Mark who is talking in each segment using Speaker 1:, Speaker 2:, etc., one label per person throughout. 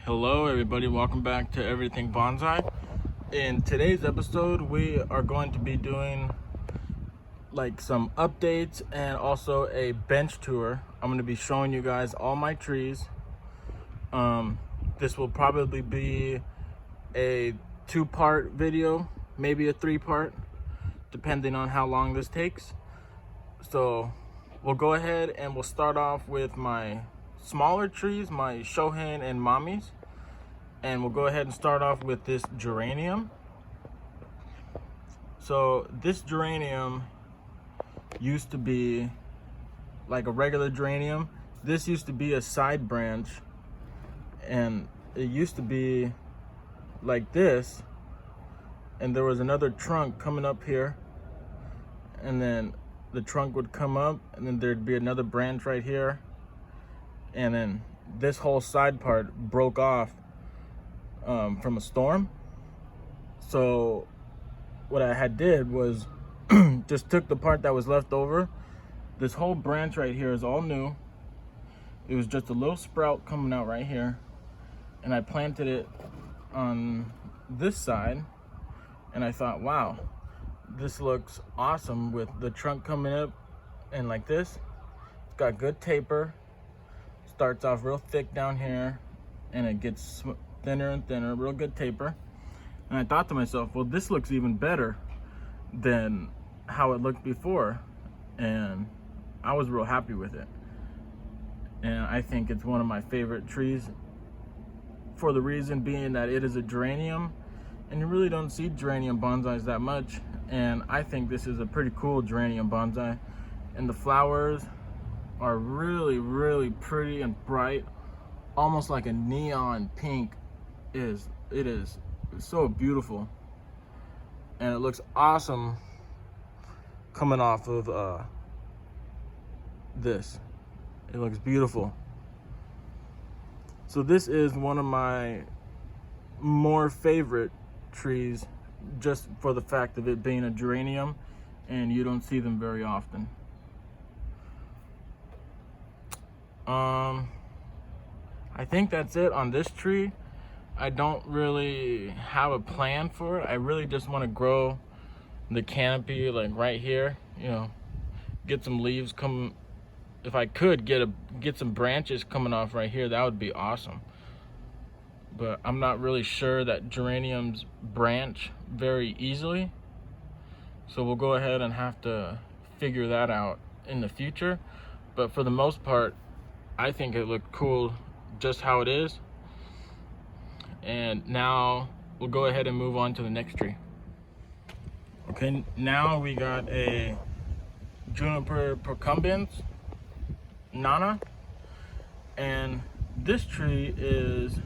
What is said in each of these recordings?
Speaker 1: Hello everybody, welcome back to Everything Bonsai. In today's episode we are going to be doing like some updates and also a bench tour. I'm going to be showing you guys all my trees. This will probably be a 2-part video, maybe a 3-part, depending on how long this takes. So we'll go ahead and we'll start off with my smaller trees, my Shohin and Mamis. And we'll go ahead and start off with this geranium. So this geranium used to be like a regular geranium. This used to be a side branch, and it used to be like this, and there was another trunk coming up here, and then the trunk would come up, and then there'd be another branch right here, and then this whole side part broke off from a storm. So what I had did was just took the part that was left over. This whole branch right here is all new. It was just a little sprout coming out right here, and I planted it on this side, and I thought, wow, this looks awesome with the trunk coming up and like this. It's got good taper, starts off real thick down here, and it gets thinner and thinner, real good taper. And I thought to myself, well, this looks even better than how it looked before, and I was real happy with it. And I think it's one of my favorite trees, for the reason being that it is a geranium, and you really don't see geranium bonsais that much, and I think this is a pretty cool geranium bonsai. And the flowers are really, really pretty and bright, almost like a neon pink. It is so beautiful, and it looks awesome coming off of this. It looks beautiful. So this is one of my more favorite trees, just for the fact of it being a geranium, and you don't see them very often. I think that's it on this tree. I don't really have a plan for it. I really just want to grow the canopy like right here, you know, get some leaves come. If I could get some branches coming off right here, that would be awesome. But I'm not really sure that geraniums branch very easily, so we'll go ahead and have to figure that out in the future. But for the most part, I think it looked cool just how it is. And now we'll go ahead and move on to the next tree. Okay, now we got a Juniper procumbens nana, and this tree is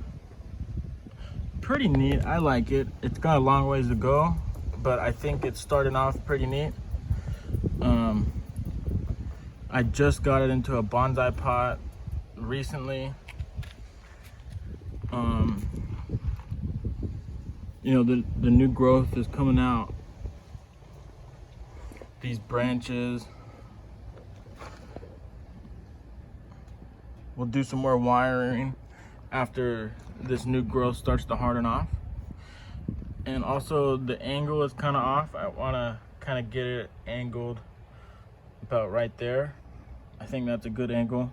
Speaker 1: pretty neat. I like it. It's got a long ways to go, but I think it's starting off pretty neat. I just got it into a bonsai pot recently. You know, the new growth is coming out. These branches. We'll do some more wiring after this new growth starts to harden off. And also the angle is kind of off. I want to kind of get it angled about right there. I think that's a good angle.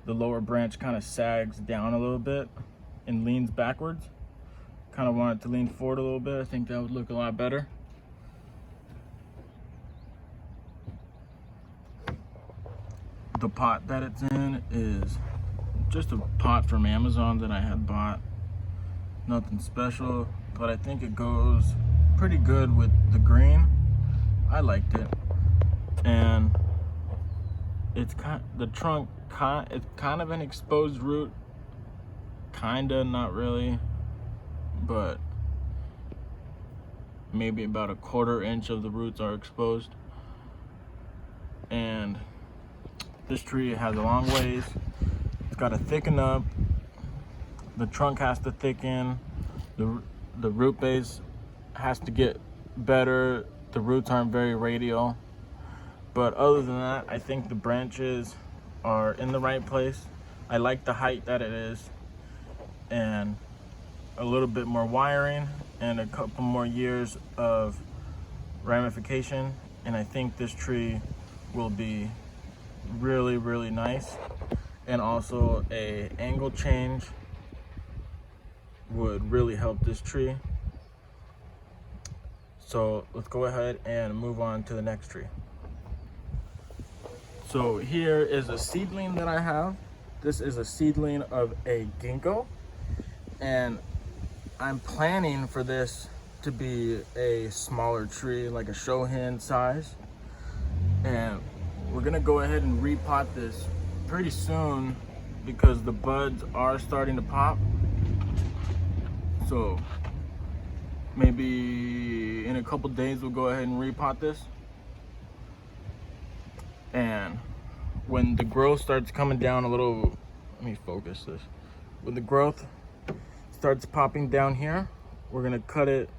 Speaker 1: The lower branch kind of sags down a little bit and leans backwards. Kind of want it to lean forward a little bit. I think that would look a lot better. The pot that it's in is just a pot from Amazon that I had bought. Nothing special, but I think it goes pretty good with the green. I liked it. And it's the trunk, it's kind of an exposed root. Kinda, not really, but maybe about a 1/4 inch of the roots are exposed. And this tree has a long ways. It's got to thicken up. The trunk has to thicken. The root base has to get better. The roots aren't very radial. But other than that, I think the branches are in the right place. I like the height that it is. and a little bit more wiring and a couple more years of ramification, and I think this tree will be really, really nice. And also a angle change would really help this tree. So let's go ahead and move on to the next tree. So here is a seedling that I have. This is a seedling of a ginkgo, and I'm planning for this to be a smaller tree, like a shohin size. And we're gonna go ahead and repot this pretty soon because the buds are starting to pop. So maybe in a couple days we'll go ahead and repot this. And when the growth starts coming down a little, let me focus this. When the growth starts popping down here, we're gonna cut it,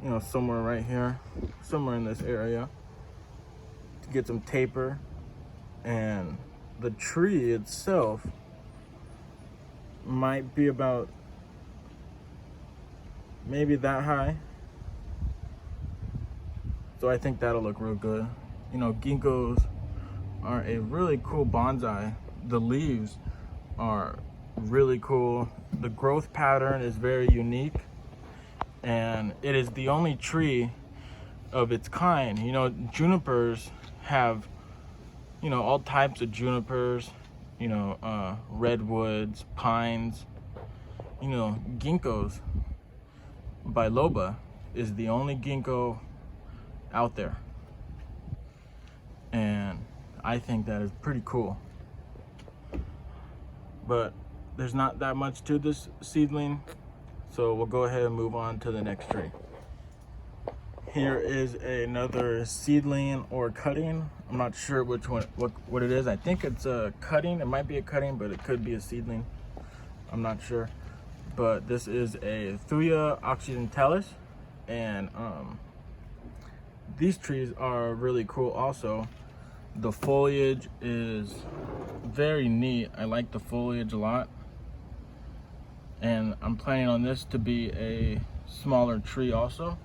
Speaker 1: you know, somewhere right here, somewhere in this area, to get some taper. And the tree itself might be about maybe that high. So I think that'll look real good. You know, ginkgos are a really cool bonsai. The leaves are really cool. The growth pattern is very unique, and it is the only tree of its kind. You know, junipers have, you know, all types of junipers, you know, redwoods, pines. You know, ginkgos biloba is the only ginkgo out there, and I think that is pretty cool. But there's not that much to this seedling, so we'll go ahead and move on to the next tree. Here is another seedling or cutting. I'm not sure which one, what it is. I think it's a cutting. It might be a cutting, but it could be a seedling. I'm not sure. But this is a Thuja occidentalis, and these trees are really cool also. The foliage is very neat. I like the foliage a lot, and I'm planning on this to be a smaller tree also.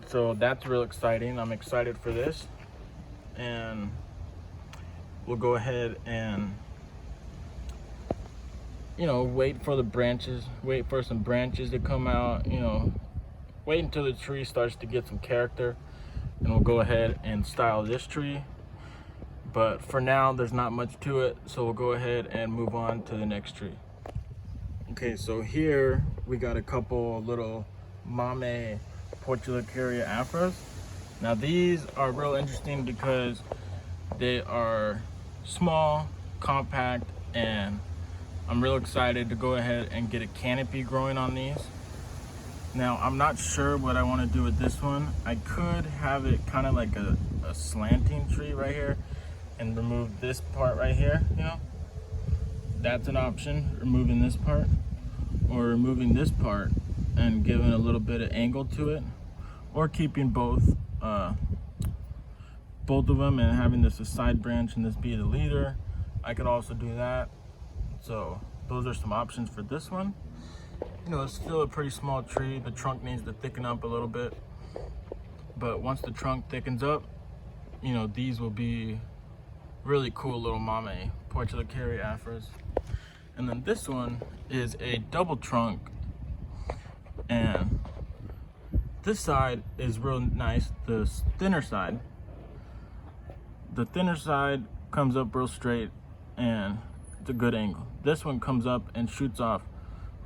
Speaker 1: So that's real exciting. I'm excited for this, and we'll go ahead and, you know, wait for the branches, wait for some branches to come out, you know, wait until the tree starts to get some character, and we'll go ahead and style this tree. But for now, there's not much to it, so we'll go ahead and move on to the next tree. Okay, so here we got a couple little Mame Portulacaria afras. Now these are real interesting because they are small, compact, and I'm real excited to go ahead and get a canopy growing on these. Now I'm not sure what I want to do with this one. I could have it kind of like a slanting tree right here and remove this part right here, you know. That's an option, removing this part, or removing this part and giving a little bit of angle to it, or keeping both of them and having this a side branch and this be the leader. I could also do that. So those are some options for this one. You know, it's still a pretty small tree. The trunk needs to thicken up a little bit, but once the trunk thickens up, you know, these will be really cool little Mame Portulacaria afras. And then this one is a double trunk, and this side is real nice. The thinner side comes up real straight and it's a good angle. This one comes up and shoots off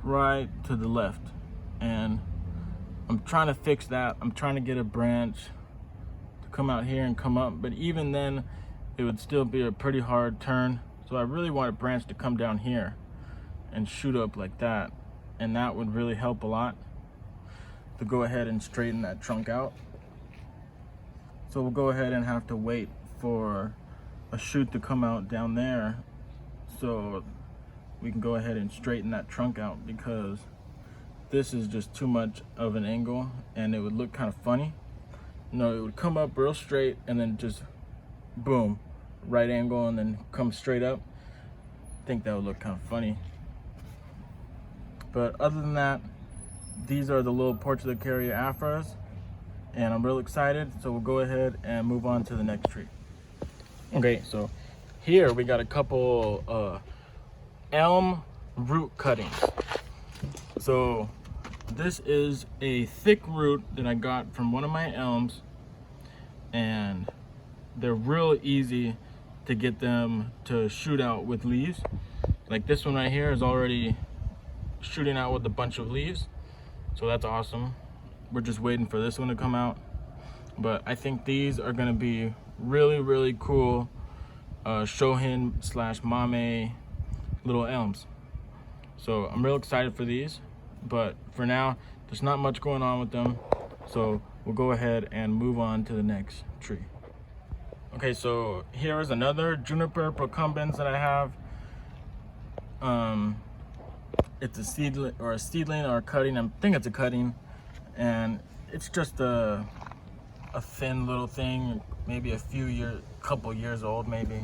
Speaker 1: right to the left, and I'm trying to fix that. I'm trying to get a branch to come out here and come up, but even then it would still be a pretty hard turn. So I really want a branch to come down here and shoot up like that, and that would really help a lot to go ahead and straighten that trunk out. So we'll go ahead and have to wait for a shoot to come out down there so we can go ahead and straighten that trunk out, because this is just too much of an angle and it would look kind of funny. You know, it would come up real straight and then just boom, right angle, and then come straight up. think that would look kind of funny. But other than that, these are the little Portulacaria afras, and I'm real excited. So we'll go ahead and move on to the next tree. Okay, so here we got a couple elm root cuttings. So this is a thick root that I got from one of my elms, and they're real easy to get them to shoot out with leaves. Like this one right here is already shooting out with a bunch of leaves, so that's awesome. We're just waiting for this one to come out, but I think these are going to be really cool shohin slash mame little elms. So I'm real excited for these, but for now there's not much going on with them, so we'll go ahead and move on to the next tree. Okay, so here is another Juniper procumbens that I have. It's a seedling or a cutting. I think it's a cutting, and it's just a thin little thing, maybe couple years old maybe.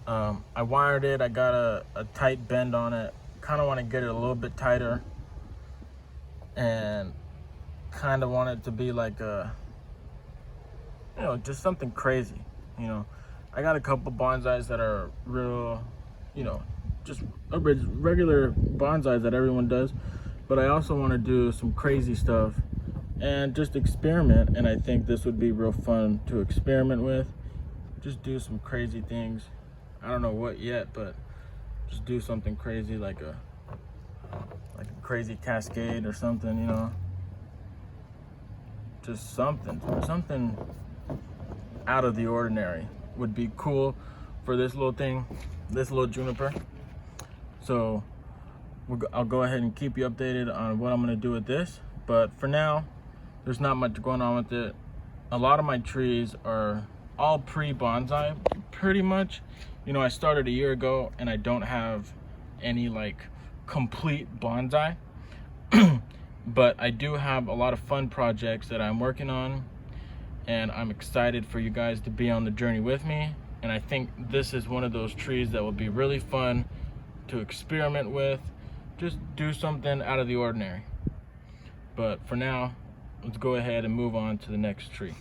Speaker 1: I wired it. I got a tight bend on it. Kind of want to get it a little bit tighter, and kind of want it to be like just something crazy. I got a couple bonsais that are real, just regular bonsais that everyone does, but I also want to do some crazy stuff and just experiment, and I think this would be real fun to experiment with. Just do some crazy things. I don't know what yet, but just do something crazy, like a crazy cascade or something, just something out of the ordinary would be cool for this little thing, this little juniper. So I'll go ahead and keep you updated on what I'm going to do with this, but for now there's not much going on with it. A lot of my trees are all pre-bonsai pretty much. I started a year ago and I don't have any like complete bonsai but I do have a lot of fun projects that I'm working on, and I'm excited for you guys to be on the journey with me. And I think this is one of those trees that will be really fun to experiment with, just do something out of the ordinary. But for now, let's go ahead and move on to the next tree.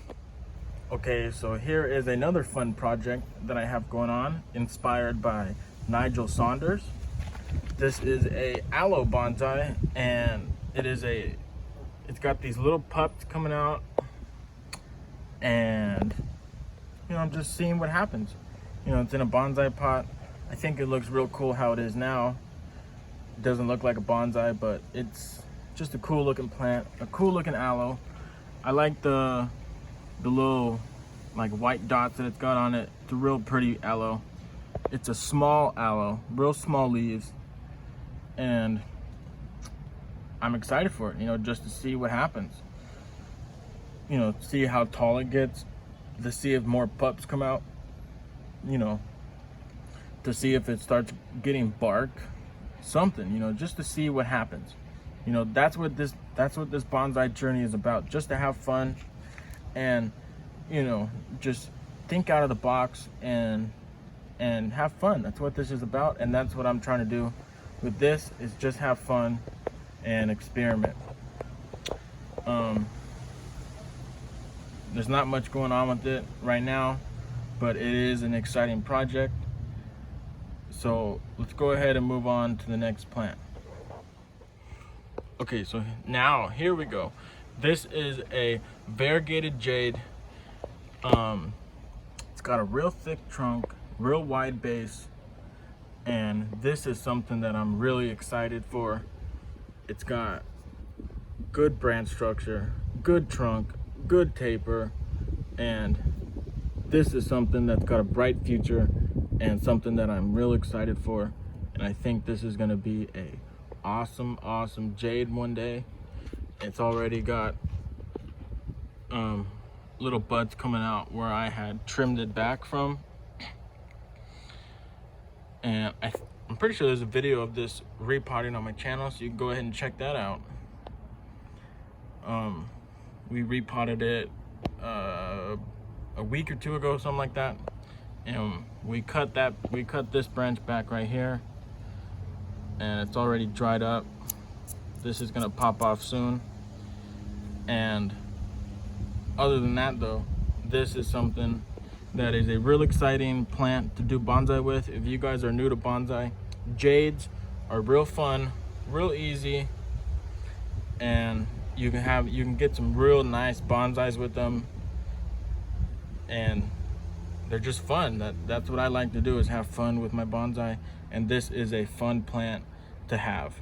Speaker 1: Okay, so here is another fun project that I have going on, inspired by Nigel Saunders. This is a aloe bonsai, and it's got these little pups coming out, and I'm just seeing what happens. It's in a bonsai pot. I think it looks real cool how it is now. It doesn't look like a bonsai, but it's just a cool looking plant, a cool looking aloe. I like the little like white dots that it's got on it. It's a real pretty aloe. It's a small aloe, real small leaves, and I'm excited for it, just to see what happens. See how tall it gets, to see if more pups come out, to see if it starts getting bark, something, just to see what happens. That's what this bonsai journey is about, just to have fun and just think out of the box and have fun. That's what this is about, and that's what I'm trying to do with this, is just have fun and experiment. There's not much going on with it right now, but it is an exciting project. So let's go ahead and move on to the next plant. Okay, so now here we go. This is a variegated jade. It's got a real thick trunk, real wide base, and this is something that I'm really excited for. It's got good branch structure, good trunk, good taper, and this is something that's got a bright future and something that I'm real excited for. And I think this is going to be a awesome jade one day. It's already got little buds coming out where I had trimmed it back from, and I'm pretty sure there's a video of this repotting on my channel, so you can go ahead and check that out. We repotted it a week or two ago, something like that, and we cut this branch back right here, and it's already dried up. This is gonna pop off soon. And other than that though, this is something that is a real exciting plant to do bonsai with. If you guys are new to bonsai, jades are real fun, real easy, and you can get some real nice bonsais with them, and they're just fun. That's what I like to do, is have fun with my bonsai, and this is a fun plant to have.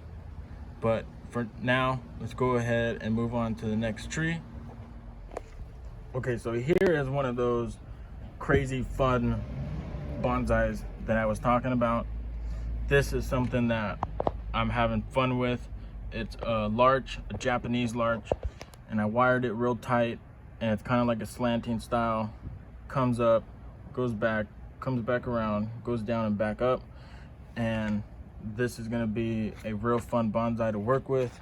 Speaker 1: But for now, let's go ahead and move on to the next tree. Okay, so here is one of those crazy fun bonsais that I was talking about. This is something that I'm having fun with. It's a larch, a Japanese larch, and I wired it real tight, and it's kind of like a slanting style. Comes up, goes back, comes back around, goes down and back up. And this is gonna be a real fun bonsai to work with.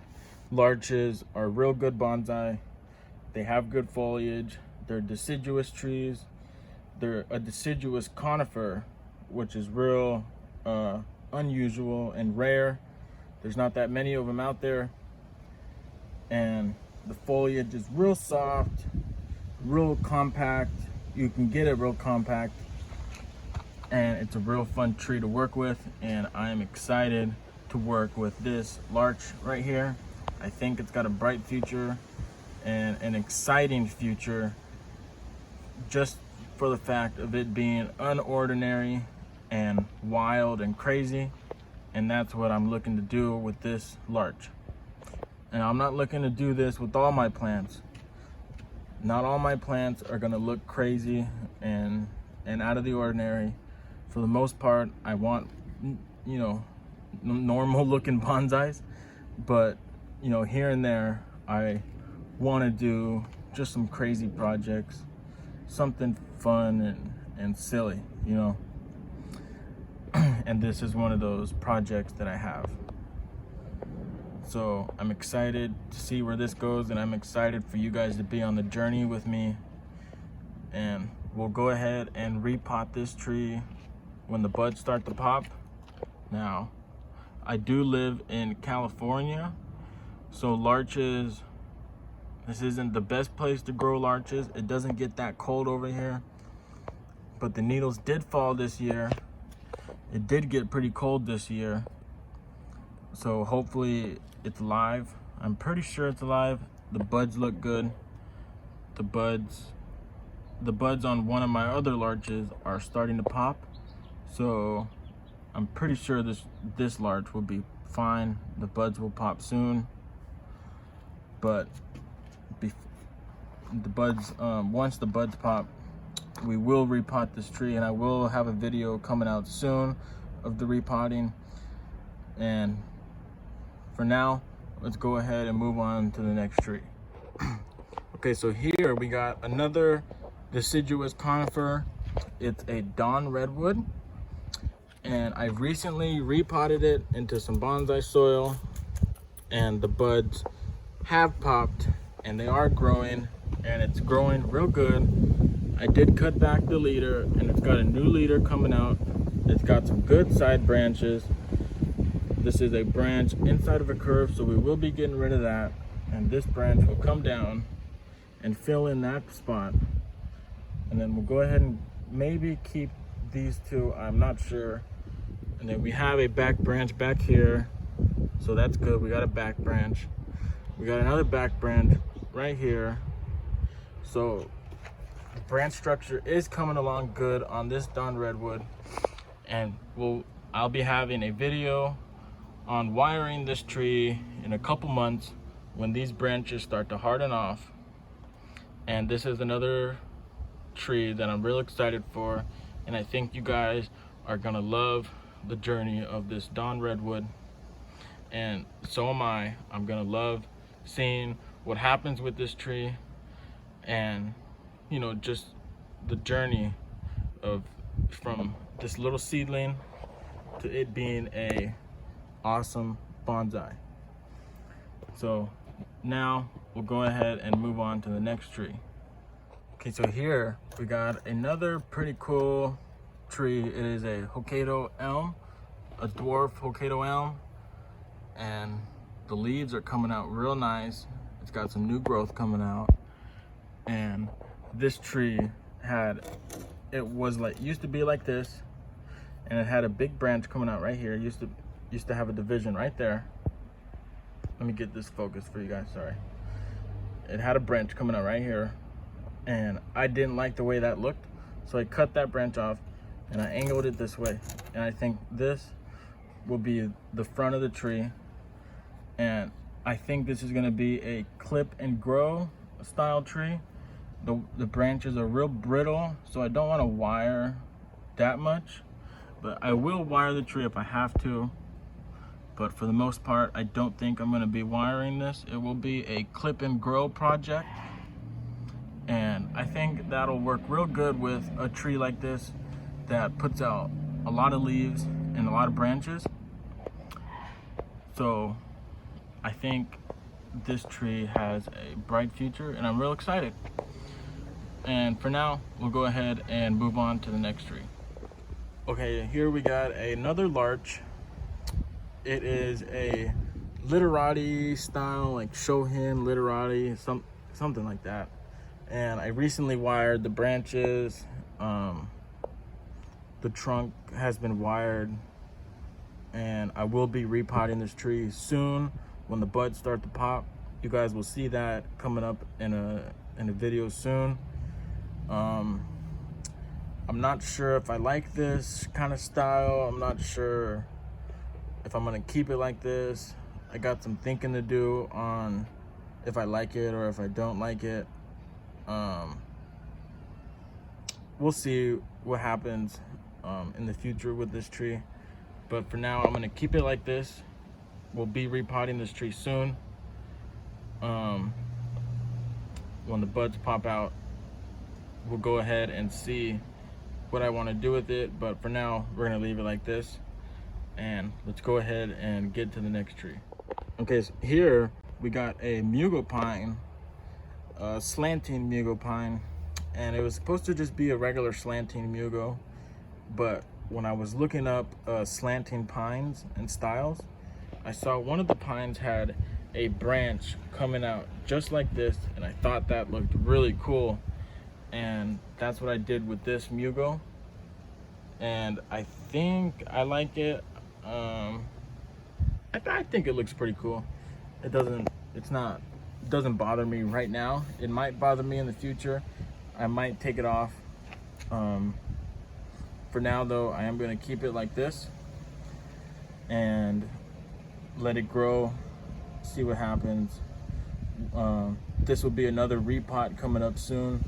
Speaker 1: Larches are real good bonsai. They have good foliage. They're deciduous trees. They're a deciduous conifer, which is real unusual and rare. There's not that many of them out there. And the foliage is real soft, real compact. You can get it real compact. And it's a real fun tree to work with. And I am excited to work with this larch right here. I think it's got a bright future and an exciting future, just for the fact of it being unordinary and wild and crazy. And that's what I'm looking to do with this larch. And I'm not looking to do this with all my plants. Not all my plants are gonna look crazy and out of the ordinary. For the most part, I want, you know, normal looking bonsais, but you know, here and there, I want to do just some crazy projects, something fun and silly, you know. And this is one of those projects that I have. So I'm excited to see where this goes, and I'm excited for you guys to be on the journey with me. And we'll go ahead and repot this tree when the buds start to pop. Now, I do live in California, so larches, this isn't the best place to grow larches. It doesn't get that cold over here, but the needles did fall this year. It did get pretty cold this year, so hopefully it's alive. I'm pretty sure it's alive. The buds look good. The buds on one of my other larches are starting to pop, so I'm pretty sure this larch will be fine. The buds will pop soon, but the buds, once the buds pop, we will repot this tree, and I will have a video coming out soon of the repotting. And for now, let's go ahead and move on to the next tree. Okay, so here we got another deciduous conifer. It's a dawn redwood, and I recently repotted it into some bonsai soil, and the buds have popped and they are growing, and it's growing real good. I did cut back the leader, and it's got a new leader coming out. It's got some good side branches. This is a branch inside of a curve, so we will be getting rid of that, and this branch will come down and fill in that spot. And then we'll go ahead and maybe keep these two, I'm not sure. And then we have a back branch back here, so that's good. We got a back branch. We got another back branch right here. So the branch structure is coming along good on this dawn redwood, and I'll be having a video on wiring this tree in a couple months when these branches start to harden off. And this is another tree that I'm real excited for, and I think you guys are gonna love the journey of this dawn redwood, and so am I. I'm gonna love seeing what happens with this tree, and you know, just the journey from this little seedling to it being a awesome bonsai. So now we'll go ahead and move on to the next tree. Okay, so here we got another pretty cool tree. It is a Hokkaido elm, a dwarf Hokkaido elm. and the leaves are coming out real nice. It's got some new growth coming out. And this tree used to be like this, and it had a big branch coming out right here. It used to have a division right there. Let me get this focused for you guys, sorry. It had a branch coming out right here, and I didn't like the way that looked, so I cut that branch off and I angled it this way. And I think this will be the front of the tree, and I think this is going to be a clip and grow style tree. The branches are real brittle, so I don't want to wire that much, but I will wire the tree if I have to. But for the most part, I don't think I'm going to be wiring this. It will be a clip and grow project, and I think that'll work real good with a tree like this that puts out a lot of leaves and a lot of branches. So I think this tree has a bright future, and I'm real excited. And for now, we'll go ahead and move on to the next tree. Okay, here we got another larch. It is a Literati style, like Shohin Literati, something like that. And I recently wired the branches. The trunk has been wired, and I will be repotting this tree soon when the buds start to pop. You guys will see that coming up in a video soon. I'm not sure if I like this kind of style. I'm not sure if I'm gonna keep it like this. I got some thinking to do on if I like it or if I don't like it. We'll see what happens in the future with this tree, but for now I'm gonna keep it like this. We'll be repotting this tree soon. When the buds pop out, we'll go ahead and see what I want to do with it, but for now we're gonna leave it like this, and let's go ahead and get to the next tree. Okay, so here we got a Mugo pine, a slanting Mugo pine, and it was supposed to just be a regular slanting Mugo, but when I was looking up slanting pines and styles, I saw one of the pines had a branch coming out just like this, and I thought that looked really cool, and that's what I did with this Mugo, and I think I like it. I think it looks pretty cool. It doesn't bother me right now. It might bother me in the future. I might take it off. For now though, I am going to keep it like this and let it grow, see what happens. This will be another repot coming up soon.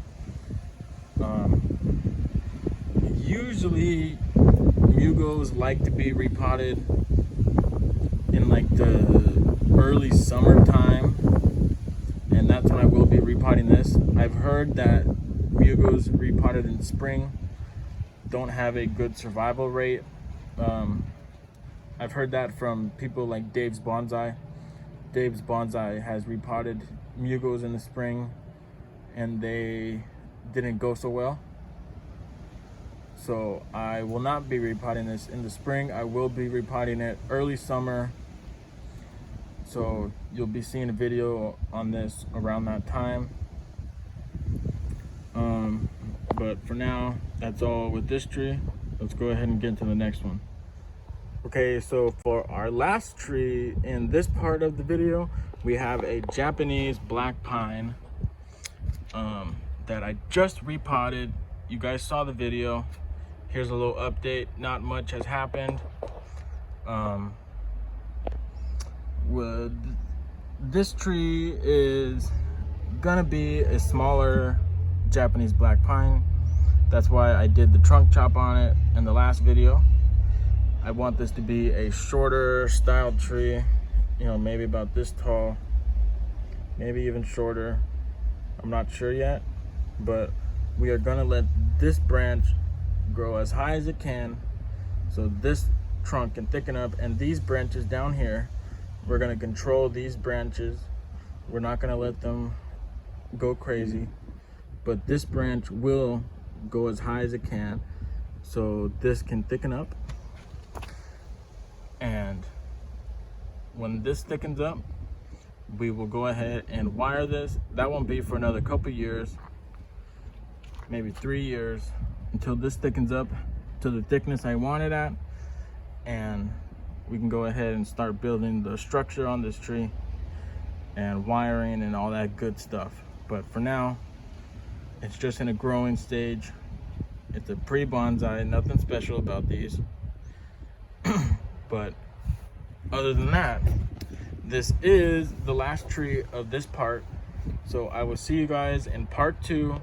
Speaker 1: Usually Mugos like to be repotted in like the early summertime, and that's when I will be repotting this. I've heard that Mugos repotted in spring don't have a good survival rate. I've heard that from people like Dave's Bonsai. Dave's Bonsai has repotted Mugos in the spring and they didn't go so well. So I will not be repotting this in the spring. I will be repotting it early summer. So you'll be seeing a video on this around that time. But for now, that's all with this tree. Let's go ahead and get to the next one. Okay, so for our last tree in this part of the video, we have a Japanese black pine that I just repotted. You guys saw the video. Here's a little update. Not much has happened. This tree is gonna be a smaller Japanese black pine. That's why I did the trunk chop on it in the last video. I want this to be a shorter styled tree, you know, maybe about this tall, maybe even shorter. I'm not sure yet, but we are gonna let this branch grow as high as it can so this trunk can thicken up, and these branches down here, we're gonna control these branches. We're not gonna let them go crazy, but this branch will go as high as it can so this can thicken up, and when this thickens up, we will go ahead and wire this. That won't be for another couple years, maybe 3 years, until this thickens up to the thickness I want it at, and we can go ahead and start building the structure on this tree and wiring and all that good stuff. But for now, it's just in a growing stage. It's a pre-bonsai, nothing special about these. But other than that, this is the last tree of this part. So I will see you guys in part 2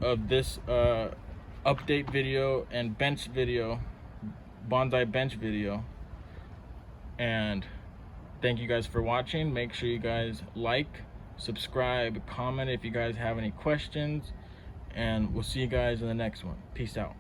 Speaker 1: of this update video and bench video, bonsai bench video. And thank you guys for watching. Make sure you guys like, subscribe, comment if you guys have any questions, and we'll see you guys in the next one. Peace out.